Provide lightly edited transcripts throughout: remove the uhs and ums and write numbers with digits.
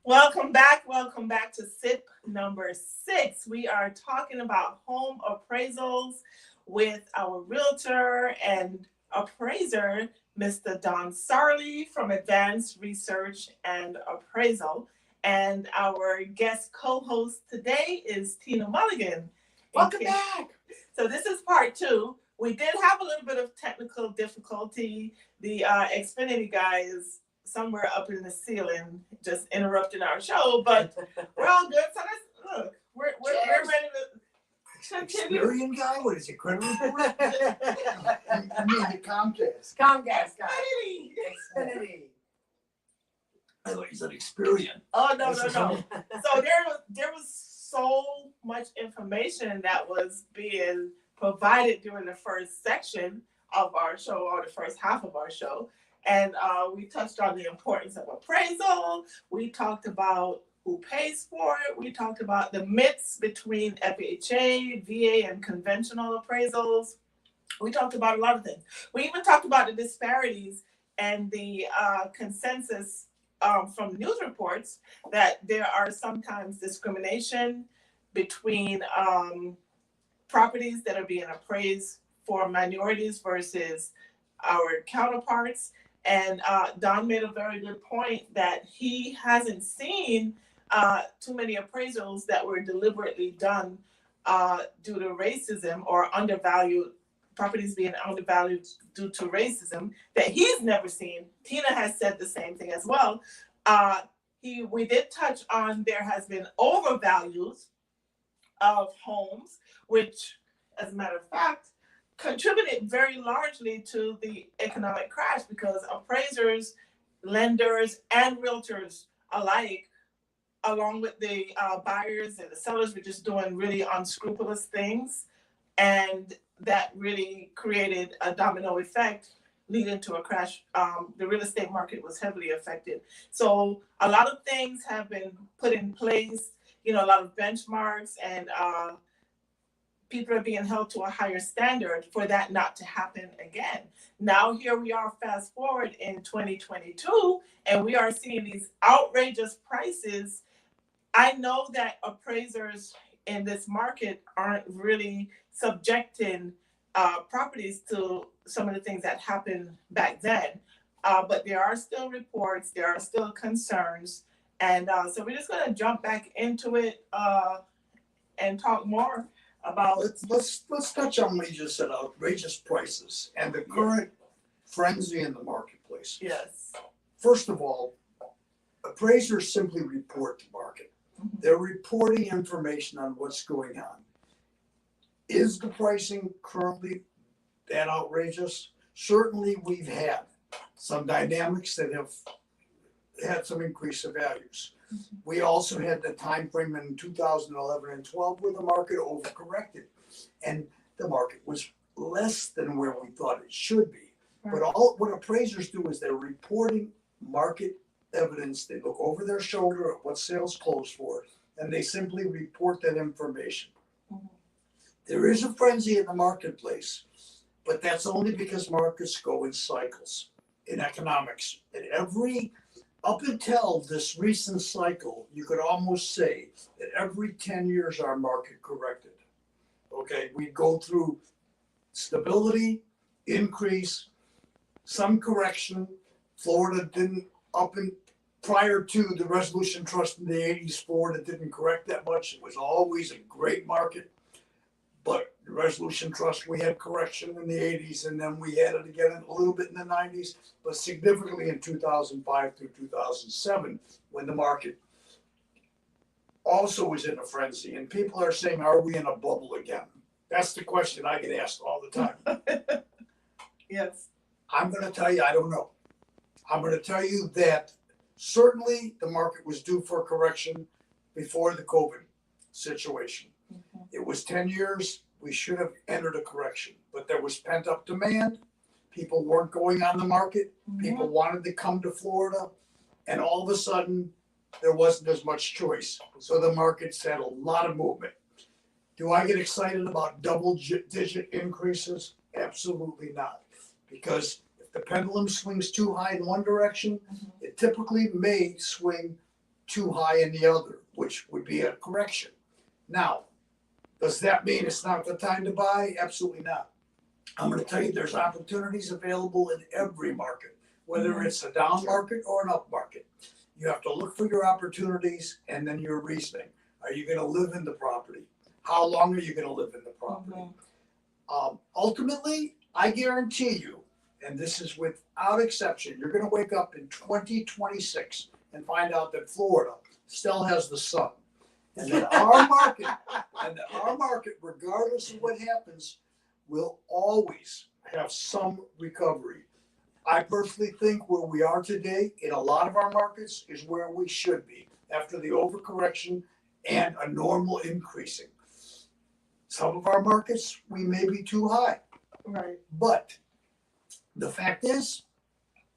Welcome back. Welcome back to SIP number 6. We are talking about home appraisals with our realtor and appraiser, Mr. Don Sarley from Advanced Research and Appraisal. And our guest co-host today is Tina Mulligan. Welcome back. So this is part 2. We did have a little bit of technical difficulty. The Xfinity guy is somewhere up in the ceiling, just interrupting our show, but we're all good. So let's look. We're ready to continue. Experian guy? What is it? Credit report? I mean the Comcast. Comcast guy. Xfinity. I thought you said Experian. Oh no. So there was so much information that was being provided during the first section of our show, or the first half of our show. And we touched on the importance of appraisal. We talked about who pays for it. We talked about the myths between FHA, VA, and conventional appraisals. We talked about a lot of things. We even talked about the disparities and the consensus from news reports that there are sometimes discrimination between properties that are being appraised for minorities versus our counterparts. And Don made a very good point that he hasn't seen too many appraisals that were deliberately done due to racism or undervalued, properties being undervalued due to racism that he's never seen. Tina has said the same thing as well. We did touch on there has been overvalues of homes, which, as a matter of fact, contributed very largely to the economic crash because appraisers, lenders, and realtors alike, along with the buyers and the sellers, were just doing really unscrupulous things. And that really created a domino effect leading to a crash. The real estate market was heavily affected. So a lot of things have been put in place, a lot of benchmarks, and people are being held to a higher standard for that not to happen again. Now here we are, fast forward in 2022, and we are seeing these outrageous prices. I know that appraisers in this market aren't really subjecting properties to some of the things that happened back then, but there are still reports, there are still concerns, and so we're just going to jump back into it and talk more about. Let's touch on what you just said, outrageous prices and the current frenzy in the marketplace. Yes. First of all, appraisers simply report the market. Mm-hmm. They're reporting information on what's going on. Is the pricing currently that outrageous? Certainly we've had some dynamics that have had some increase of values. Mm-hmm. We also had the time frame in 2011 and 12 where the market overcorrected and the market was less than where we thought it should be. Right. But what appraisers do is they're reporting market evidence. They look over their shoulder at what sales closed for, and they simply report that information. Mm-hmm. There is a frenzy in the marketplace, but that's only because markets go in cycles in economics. And up until this recent cycle, you could almost say that every 10 years our market corrected. Okay, we go through stability, increase, some correction. Florida didn't prior to the Resolution Trust in the 80s, Florida didn't correct that much. It was always a great market. But the Resolution Trust, we had correction in the 80s, and then we had it again a little bit in the 90s, but significantly in 2005 through 2007, when the market also was in a frenzy. And people are saying, are we in a bubble again? That's the question I get asked all the time. Yes. I'm going to tell you, I don't know. I'm going to tell you that certainly the market was due for a correction before the COVID situation. Mm-hmm. It was 10 years. We should have entered a correction, but there was pent up demand. People weren't going on the market. Mm-hmm. People wanted to come to Florida, and all of a sudden there wasn't as much choice. So the market's had a lot of movement. Do I get excited about double-digit increases? Absolutely not. Because if the pendulum swings too high in one direction, it typically may swing too high in the other, which would be a correction. Now, does that mean it's not the time to buy? Absolutely not. I'm gonna tell you, there's opportunities available in every market, whether it's a down market or an up market. You have to look for your opportunities and then your reasoning. Are you gonna live in the property? How long are you gonna live in the property? Ultimately, I guarantee you, and this is without exception, you're gonna wake up in 2026 and find out that Florida still has the sun. And that our market, regardless of what happens, will always have some recovery. I personally think where we are today in a lot of our markets is where we should be after the overcorrection and a normal increasing. Some of our markets, we may be too high. Right. But the fact is,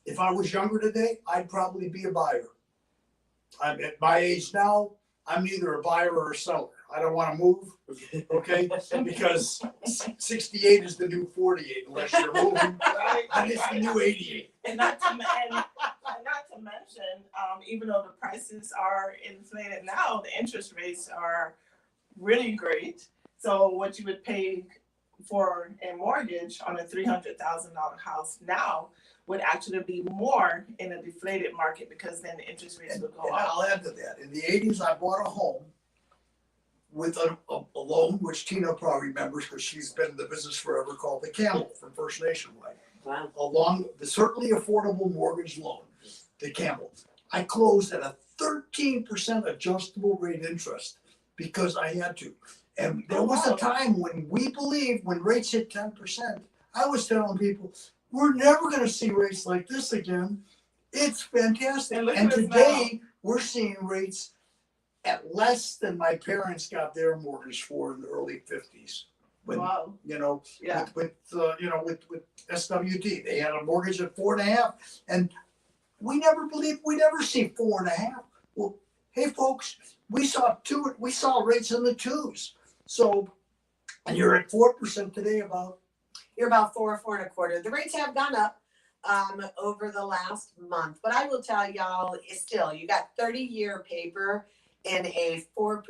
if I was younger today, I'd probably be a buyer. I'm at my age now, I'm neither a buyer or a seller. I don't want to move, okay? Because 68 is the new 48 unless you're moving. Right. And it's the new 88. And not to mention, even though the prices are inflated now, the interest rates are really great. So what you would pay for a mortgage on a $300,000 house now would actually be more in a deflated market because then the interest rates would go And up. I'll add to that. In the 80s, I bought a home with a loan, which Tina probably remembers because she's been in the business forever, called the Camel from First Nationwide. Wow. Along the certainly affordable mortgage loan, the Camel. I closed at a 13% adjustable rate interest because I had to. And there was a time when we believed when rates hit 10%, I was telling people, we're never going to see rates like this again. It's fantastic. And today we're seeing rates at less than my parents got their mortgage for in the early 50s. When, Wow. you know, Yeah. with SWD, they had a mortgage at 4.5, and we never believed we'd ever see 4.5. Well, hey folks, we saw rates in the 2s. So, and you're at 4% today about. You're about 4.25. The rates have gone up over the last month, but I will tell y'all, still, you got 30-year paper in a 4%,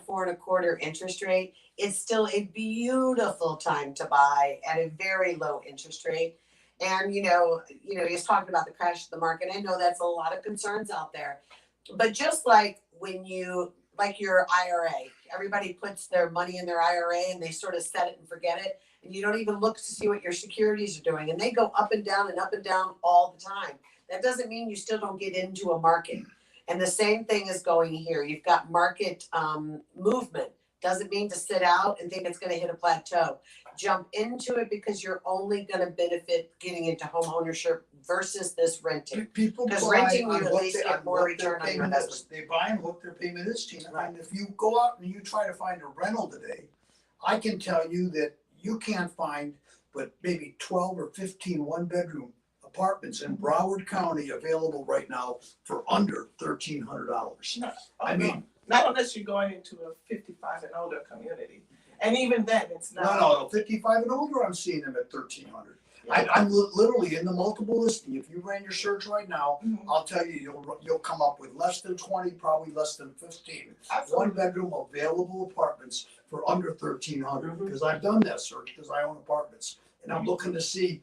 4.25 interest rate. It's still a beautiful time to buy at a very low interest rate. And he's talking about the crash of the market. I know that's a lot of concerns out there, but just like when like your IRA, everybody puts their money in their IRA and they sort of set it and forget it. And you don't even look to see what your securities are doing. And they go up and down all the time. That doesn't mean you still don't get into a market. And the same thing is going here. You've got market movement. Doesn't mean to sit out and think it's going to hit a plateau. Jump into it because you're only going to benefit getting into home ownership versus this renting. People Because buy renting, you on at what least they- get on more what return their on your payment investment. is. They buy and what their payment is, Tina. And if you go out and you try to find a rental today, I can tell you that you can't find but maybe 12 or 15 one-bedroom apartments in Broward County available right now for under $1,300. No, I mean, not unless you're going into a 55 and older community, and even then, it's not. no, 55 and older, I'm seeing them at $1,300. I'm literally in the multiple listing. If you ran your search right now, I'll tell you, you'll come up with less than 20, probably less than 15. Absolutely. One-bedroom available apartments for under $1,300 because I've done that search because I own apartments and I'm looking to see,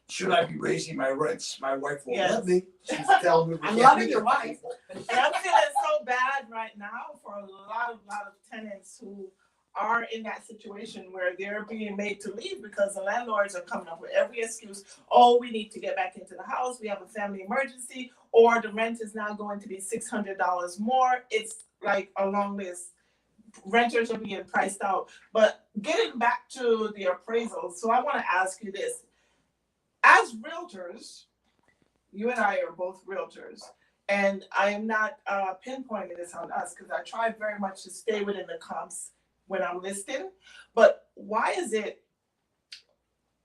should I be raising my rents? My wife won't let me. She's telling me we I'm can't loving do your that. wife. And I'm feeling so bad right now for a lot of tenants who are in that situation where they're being made to leave because the landlords are coming up with every excuse. Oh, we need to get back into the house. We have a family emergency, or the rent is now going to be $600 more. It's like a long list. Renters are being priced out. But getting back to the appraisals, so I want to ask you this. As realtors, you and I are both realtors, and I am not pinpointing this on us because I try very much to stay within the comps when I'm listing. But why is it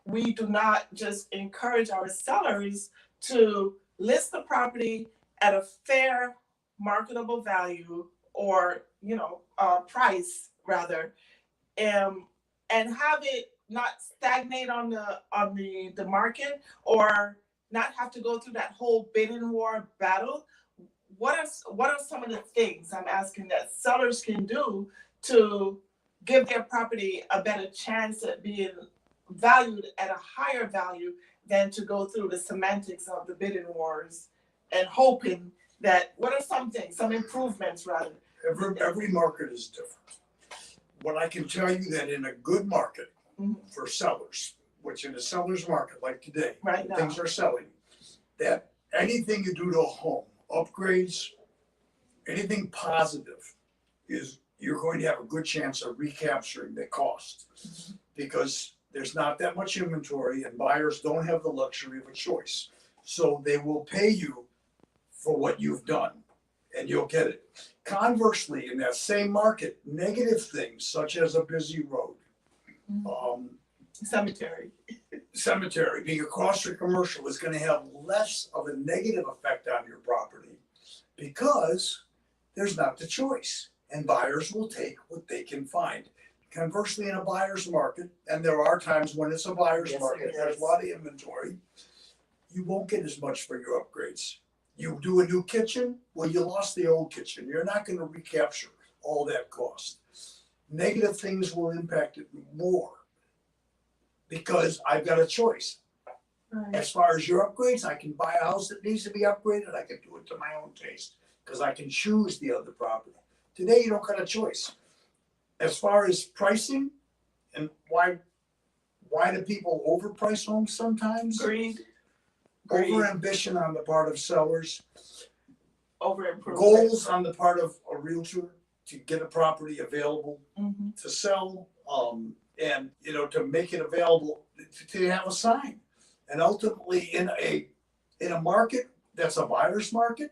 we do not just encourage our sellers to list the property at a fair marketable value or price rather, and have it not stagnate on the market, or not have to go through that whole bidding war battle, what are some of the things I'm asking that sellers can do to give their property a better chance at being valued at a higher value than to go through the semantics of the bidding wars and hoping that, what are some things, some improvements rather? Every market is different. What I can tell you that in a good market for sellers, which in a seller's market like today, Right now. things are selling, that anything you do to a home, upgrades, anything positive, is you're going to have a good chance of recapturing the cost, because there's not that much inventory and buyers don't have the luxury of a choice. So they will pay you for what you've done and you'll get it. Conversely, in that same market, negative things such as a busy road, cemetery being across the commercial is going to have less of a negative effect on your property because there's not the choice, and buyers will take what they can find. Conversely, in a buyer's market, and there are times when it's a buyer's market, there's a lot of inventory, you won't get as much for your upgrades. You do a new kitchen, well, you lost the old kitchen. You're not going to recapture all that cost. Negative things will impact it more because I've got a choice. Right. As far as your upgrades, I can buy a house that needs to be upgraded. I can do it to my own taste because I can choose the other property. Today, you don't got a choice. As far as pricing and why do people overprice homes sometimes? Greed. Over ambition on the part of sellers. Over improvement. Goals on the part of a realtor to get a property available to sell, and to make it available to have a sign. And ultimately, in a market that's a buyer's market,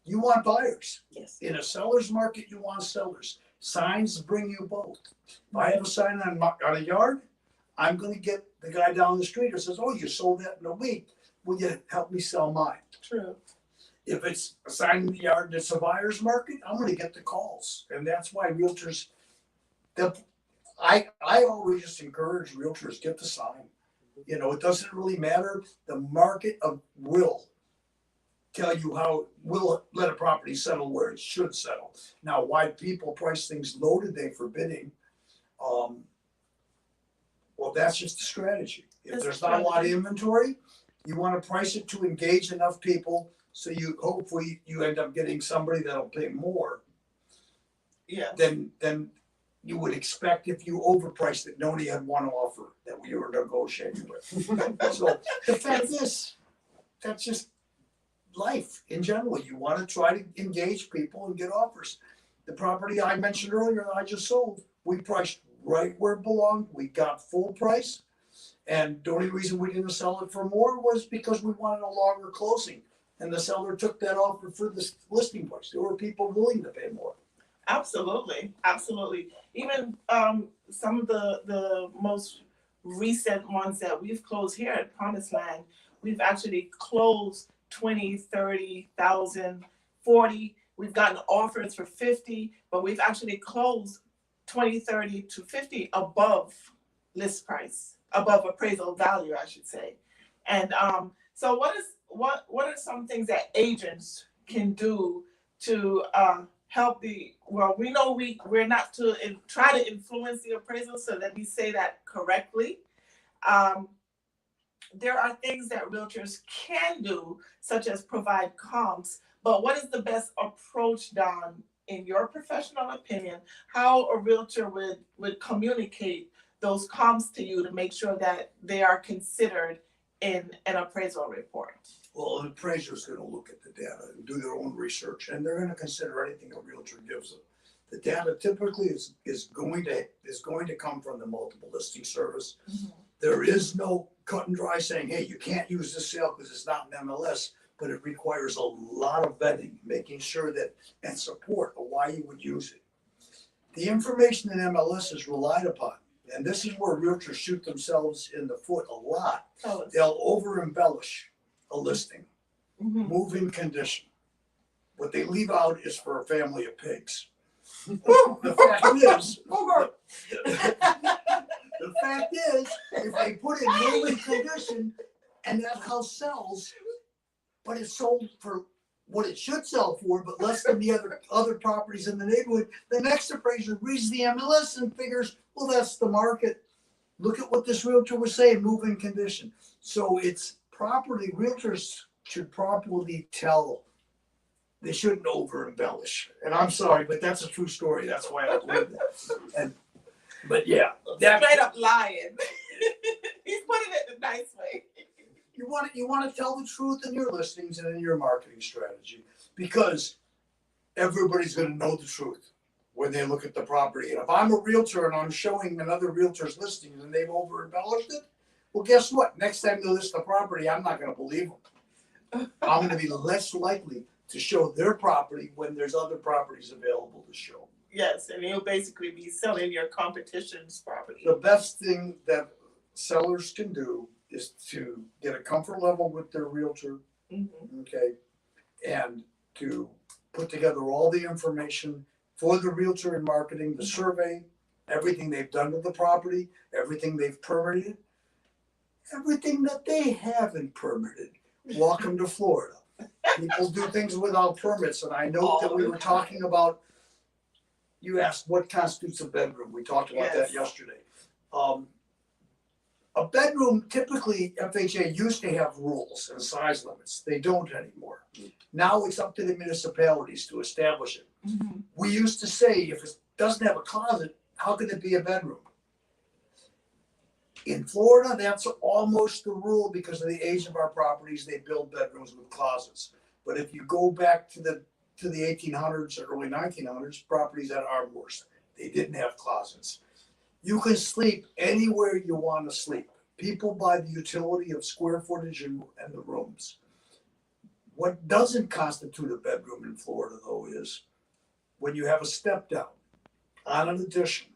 you want buyers. Yes. In a seller's market, you want sellers. Signs bring you both. If I have a sign on a yard, I'm going to get the guy down the street who says, "Oh, you sold that in a week. Will you help me sell mine?" True. If it's a sign in the yard that's a buyer's market, I'm going to get the calls. And that's why realtors, I always just encourage realtors, get the sign. It doesn't really matter. The market will tell you how, will let a property settle where it should settle. Now, why people price things low today for bidding, well, that's just a strategy. If there's not a lot of inventory, you want to price it to engage enough people so you hopefully you end up getting somebody that'll pay more than you would expect if you overpriced it and only had one offer that we were negotiating with. So the fact is, that's just life in general. You want to try to engage people and get offers. The property I mentioned earlier that I just sold, we priced right where it belonged. We got full price. And the only reason we didn't sell it for more was because we wanted a longer closing. And the seller took that offer for the listing price. There were people willing to pay more. Absolutely. Even some of the most recent ones that we've closed here at Promiseland, we've actually closed 20, 30,000, 40. We've gotten offers for 50, but we've actually closed 20, 30 to 50 above list price, above appraisal value, I should say. And so what are some things that agents can do to help we know we're not to try to influence the appraisal, so let me say that correctly. There are things that realtors can do, such as provide comps, but what is the best approach, Don, in your professional opinion, how a realtor would communicate those comps to you to make sure that they are considered in an appraisal report? Well, an appraiser is going to look at the data and do their own research, and they're going to consider anything a realtor gives them. The data typically is going to come from the multiple listing service. There is no cut and dry saying, hey, you can't use this sale because it's not an MLS, but it requires a lot of vetting, making sure that, and support of why you would use it. The information in MLS is relied upon, and this is where realtors shoot themselves in the foot a lot. They'll over embellish a listing, move in condition. What they leave out is for a family of pigs. The The fact is, if they put it in moving condition and that house sells, but it's sold for what it should sell for, but less than the other properties in the neighborhood, the next appraiser reads the MLS and figures, well, that's the market. Look at what this realtor was saying, moving condition. So it's property, realtors should properly tell. They shouldn't over embellish. And I'm sorry, but that's a true story. That's why I believe that. But yeah, Straight up lying. He's putting it the nice way. you want to tell the truth in your listings and in your marketing strategy, because everybody's going to know the truth when they look at the property. And if I'm a realtor and I'm showing another realtor's listings and they've over embellished it, well, guess what? Next time they list the property, I'm not going to believe them. I'm going to be less likely to show their property when there's other properties available to show. Yes, and you'll basically be selling your competition's property. The best thing that sellers can do is to get a comfort level with their realtor, okay, and to put together all the information for the realtor in marketing, the survey, everything they've done to the property, everything they've permitted, everything that they haven't permitted. Welcome to Florida. People do things without permits, and I know that we were talking about, you asked what constitutes a bedroom. We talked about that yesterday. A bedroom, typically FHA used to have rules and size limits. They don't anymore. Now it's up to the municipalities to establish it. We used to say if it doesn't have a closet, how can it be a bedroom? In Florida, that's almost the rule because of the age of our properties. They build bedrooms with closets. But if you go back to the 1800s or early 1900s, properties had armoires. They didn't have closets. You can sleep anywhere you want to sleep. People buy the utility of square footage and the rooms. What doesn't constitute a bedroom in Florida, though, is when you have a step down on an addition.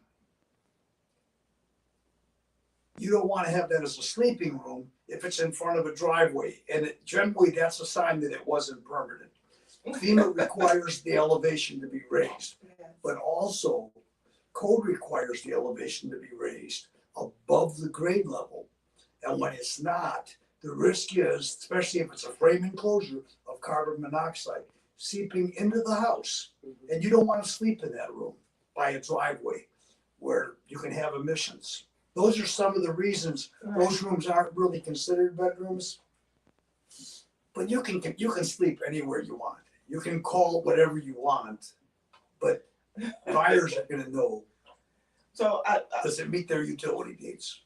You don't want to have that as a sleeping room if it's in front of a driveway. And generally, that's a sign that it wasn't permitted. FEMA requires the elevation to be raised, but also code requires the elevation to be raised above the grade level. And when it's not, the risk is, especially if it's a frame enclosure, of carbon monoxide seeping into the house. And you don't want to sleep in that room by a driveway where you can have emissions. Those are some of the reasons those rooms aren't really considered bedrooms. But you can sleep anywhere you want. You can call it whatever you want, but buyers are going to know. So does it meet their utility needs?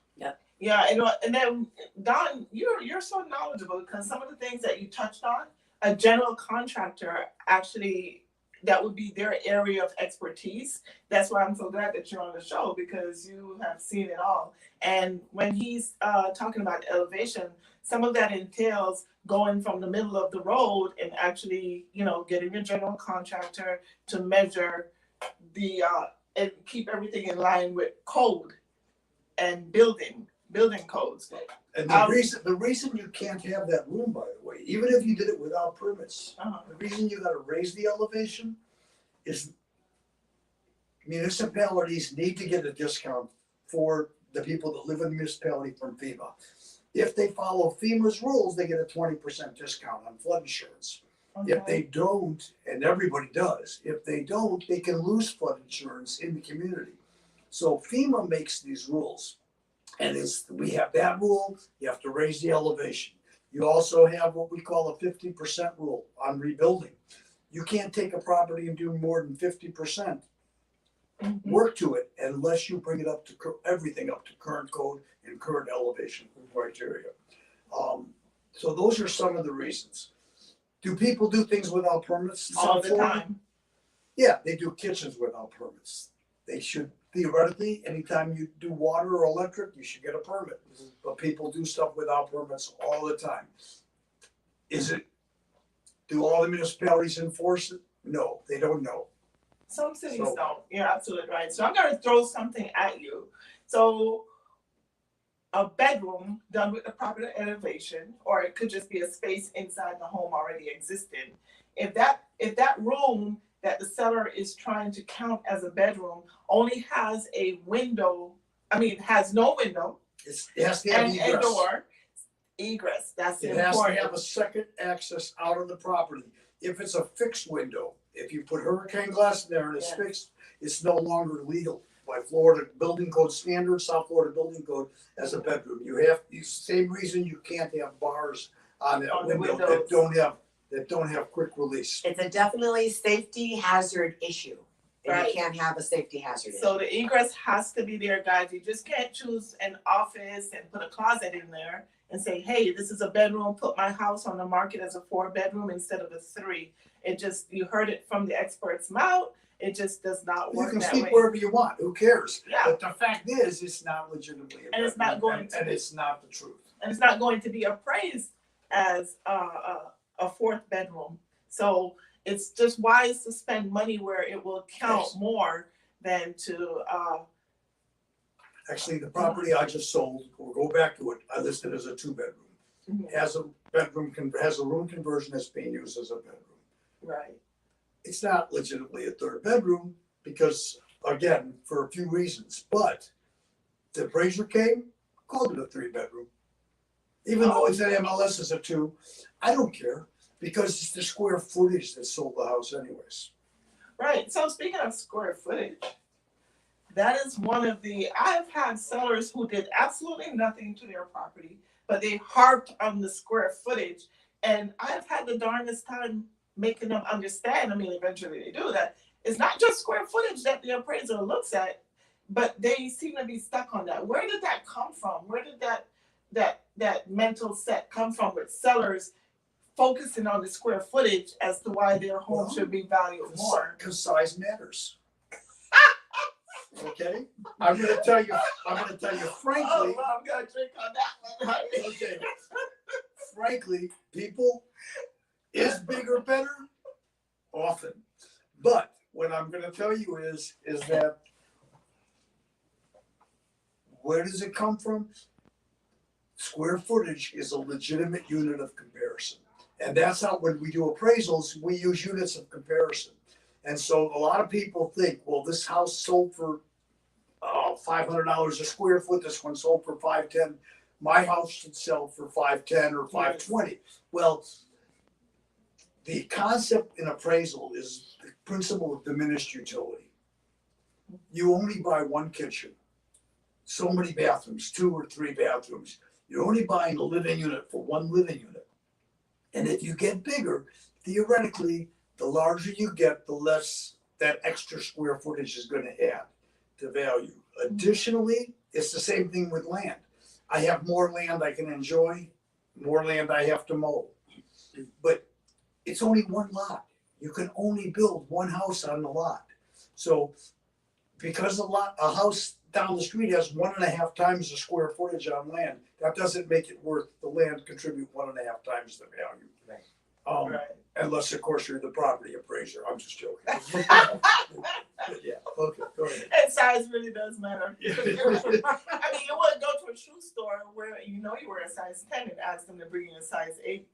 Yeah, and then Don, you're so knowledgeable because some of the things that you touched on, a general contractor actually, that would be their area of expertise. That's why I'm so glad that you're on the show because you have seen it all. And when he's talking about elevation, some of that entails going from the middle of the road and actually, getting a general contractor to measure and keep everything in line with code and building codes. And the reason you can't have that room, by the way, even if you did it without permits, the reason you got to raise the elevation is municipalities need to get a discount for the people that live in the municipality from FEMA. If they follow FEMA's rules, they get a 20% discount on flood insurance. Okay. If they don't, and everybody does, if they don't, they can lose flood insurance in the community. So FEMA makes these rules. And we have that rule, you have to raise the elevation. You also have what we call a 50% rule on rebuilding. You can't take a property and do more than 50% work to it unless you bring it up to everything up to current code and current elevation criteria. So those are some of the reasons. Do people do things without permits? All the time. Yeah, they do kitchens without permits. They should. Theoretically, anytime you do water or electric, you should get a permit. But people do stuff without permits all the time. Do all the municipalities enforce it? No, they don't know. Some cities don't. You're absolutely right. So I'm going to throw something at you. So a bedroom done with the proper elevation, or it could just be a space inside the home already existing. If that room that the seller is trying to count as a bedroom only has a window has no window It has to have and a egress. door, egress, that's It has to important. have a second access out of the property. If it's a fixed window, if you put hurricane glass in there and it's Yes. fixed, it's no longer legal by Florida building code standards, South Florida building code as a bedroom. You have, the same reason you can't have bars on that On the window windows. that don't have quick release. It's a definitely safety hazard issue. And Right. you can't have a safety hazard So issue. the egress has to be there, guys. You just can't choose an office and put a closet in there and say, hey, this is a bedroom, put my house on the market as a 4-bedroom instead of a 3. It just, you heard it from the expert's mouth. It just does not You work can that sleep way. wherever you want, who cares? Yeah. But the fact is, it's not legitimately a And it's not bedroom, going to and be. it's not the truth. And it's not going to be appraised as a 4th bedroom. So it's just wise to spend money where it will count Yes. more than to, Actually, the property I just sold, we'll go back to it, I listed as a 2-bedroom. Has a has a room conversion that's being used as a bedroom. right. It's not legitimately a 3rd bedroom because, again, for a few reasons, but the appraiser came, called it a 3-bedroom. Even though it's an MLS as a 2, I don't care because it's the square footage that sold the house anyways. Right. So speaking of square footage, that is one of I've had sellers who did absolutely nothing to their property, but they harped on the square footage. And I've had the darndest time making them understand. Eventually they do that. It's not just square footage that the appraiser looks at, but they seem to be stuck on that. Where did that come from? Where did that mental set come from with sellers focusing on the square footage as to why their home should be valued more? Because size matters. Okay? I'm gonna tell you frankly. Oh, well, I'm gonna drink on that one, honey. Okay. Frankly, people, is bigger better? Often. But what I'm gonna tell you is that where does it come from? Square footage is a legitimate unit of comparison. And that's how, when we do appraisals, we use units of comparison. And so a lot of people think, well, this house sold for $500 a square foot. This one sold for $510. My house should sell for $510 or $520. Well, the concept in appraisal is the principle of diminished utility. You only buy one kitchen, so many bathrooms, 2 or 3 bathrooms. You're only buying a living unit for one living unit. And if you get bigger, theoretically, the larger you get, the less that extra square footage is going to add to value. Additionally, it's the same thing with land. I have more land I can enjoy, more land I have to mow. But it's only one lot. You can only build one house on the lot. So because a house down the street has 1.5 times the square footage on land, that doesn't make it worth the land contribute 1.5 times the value. Right. Right. Unless, of course, you're the property appraiser. I'm just joking. Yeah, okay, go ahead. And size really does matter. You wouldn't go to a shoe store where you were a size 10 and ask them to bring you a size 8.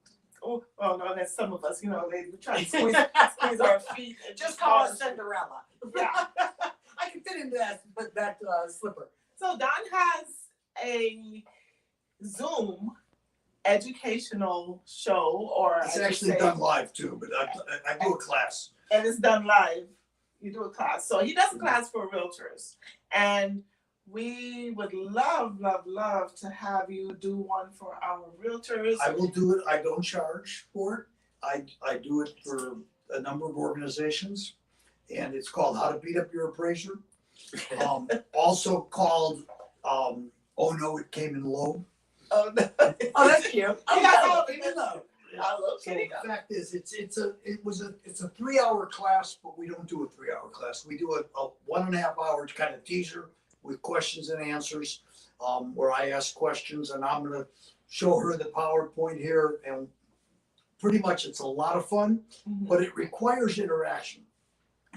Oh no, that's some of us, they try to squeeze our feet. And Just call us Cinderella. Yeah. I can fit into that slipper. So Don has a Zoom educational show, or It's actually done live too, but I do a class. And it's done live. You do a class. So he does a class for realtors. And we would love to have you do one for our realtors. I will do it. I don't charge for it. I do it for a number of organizations, and it's called How to Beat Up Your Appraiser. Also called Oh No, It Came in Low. Oh, no. Oh, that's cute. You got all of Even it. though. So the fact is, it's a 3-hour class, but we don't do a 3-hour class. We do a 1.5 hour kind of teaser with questions and answers, where I ask questions, and I'm gonna show her the PowerPoint here, and pretty much it's a lot of fun, but it requires interaction.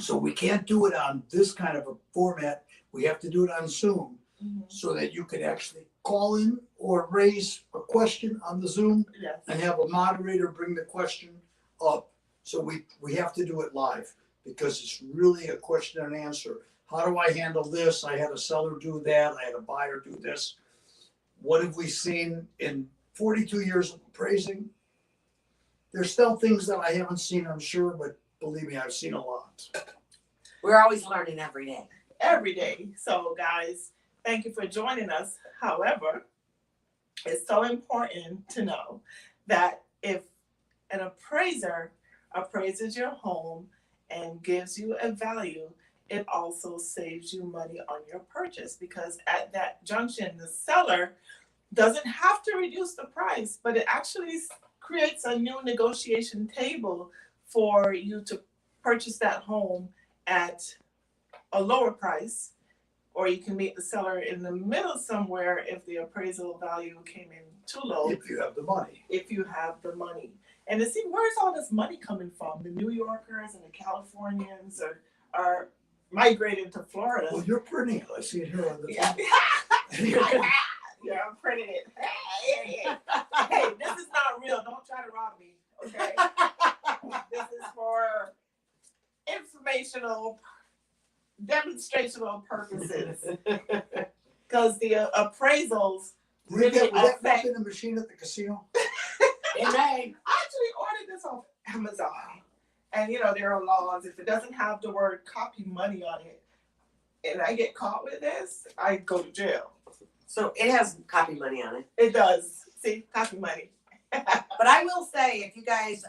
So we can't do it on this kind of a format. We have to do it on Zoom, so that you can actually call in or raise a question on the Zoom Yes. and have a moderator bring the question up. So we have to do it live because it's really a question and answer. How do I handle this? I had a seller do that. I had a buyer do this. What have we seen in 42 years of appraising? There's still things that I haven't seen, I'm sure, but believe me, I've seen a lot. We're always learning every day. Every day. So guys, thank you for joining us. However, it's so important to know that if an appraiser appraises your home and gives you a value, it also saves you money on your purchase, because at that junction, the seller doesn't have to reduce the price, but it actually creates a new negotiation table for you to purchase that home at a lower price, or you can meet the seller in the middle somewhere if the appraisal value came in too low. If you have the money. If you have the money. And to see, where's all this money coming from? The New Yorkers and the Californians are migrating to Florida. Well, you're printing it. I see it here on the. Yeah. Yeah, I'm printing it. Hey, this is not real. Don't try to rob me, okay? This is for informational, demonstrational purposes. Because the appraisals Would that really not affect. been a machine at the casino? It may. I actually ordered this on Amazon. And there are laws. If it doesn't have the word copy money on it, and I get caught with this, I go to jail. So it has copy money on it. It does. See, copy money. But I will say, if you guys,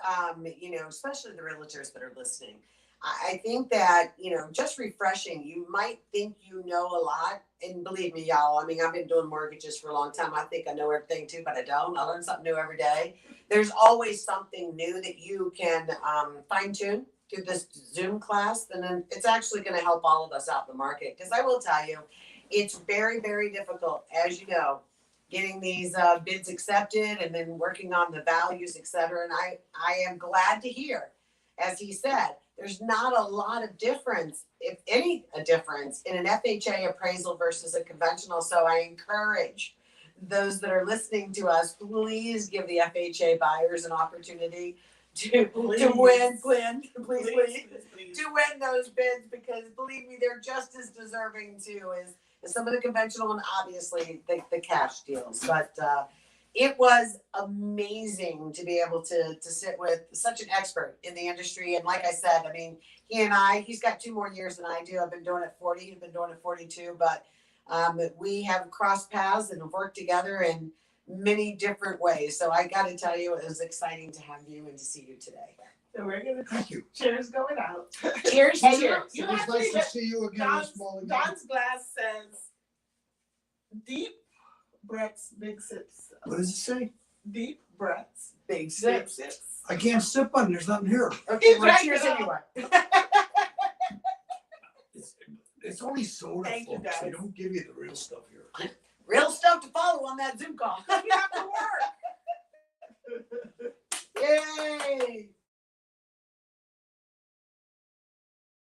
especially the realtors that are listening, I think that, just refreshing, you might think you know a lot. And believe me, y'all, I mean, I've been doing mortgages for a long time. I think I know everything too, but I don't. I learn something new every day. There's always something new that you can fine tune through this Zoom class. And then it's actually going to help all of us out in the market. Because I will tell you, it's very, very difficult, as you know, getting these bids accepted and then working on the values, et cetera. And I am glad to hear, as he said, there's not a lot of difference, if any, a difference in an FHA appraisal versus a conventional. So I encourage those that are listening to us, please give the FHA buyers an opportunity to win, please, to win those bids, because believe me, they're just as deserving too as some of the conventional and obviously the cash deals. But it was amazing to be able to sit with such an expert in the industry. And like I said, I mean, he's got 2 more years than I do. I've been doing it 40, he's been doing it 42, but we have crossed paths and worked together in many different ways. So I got to tell you, it was exciting to have you and to see you today. So we're going to Thank you. cheers going out. Cheers, Hey, cheers. You It was actually nice to get- see you again this morning. Don's glass says deep breaths, big sips. What does it say? Deep breaths, Big big sips. sips. I can't sip on it. There's nothing here. Okay, well, Right, cheers girl. anyway. It's only soda, Thank you, folks. They guys. don't give you the real stuff here. Real stuff to follow on that Zoom call. You have to work. Yay!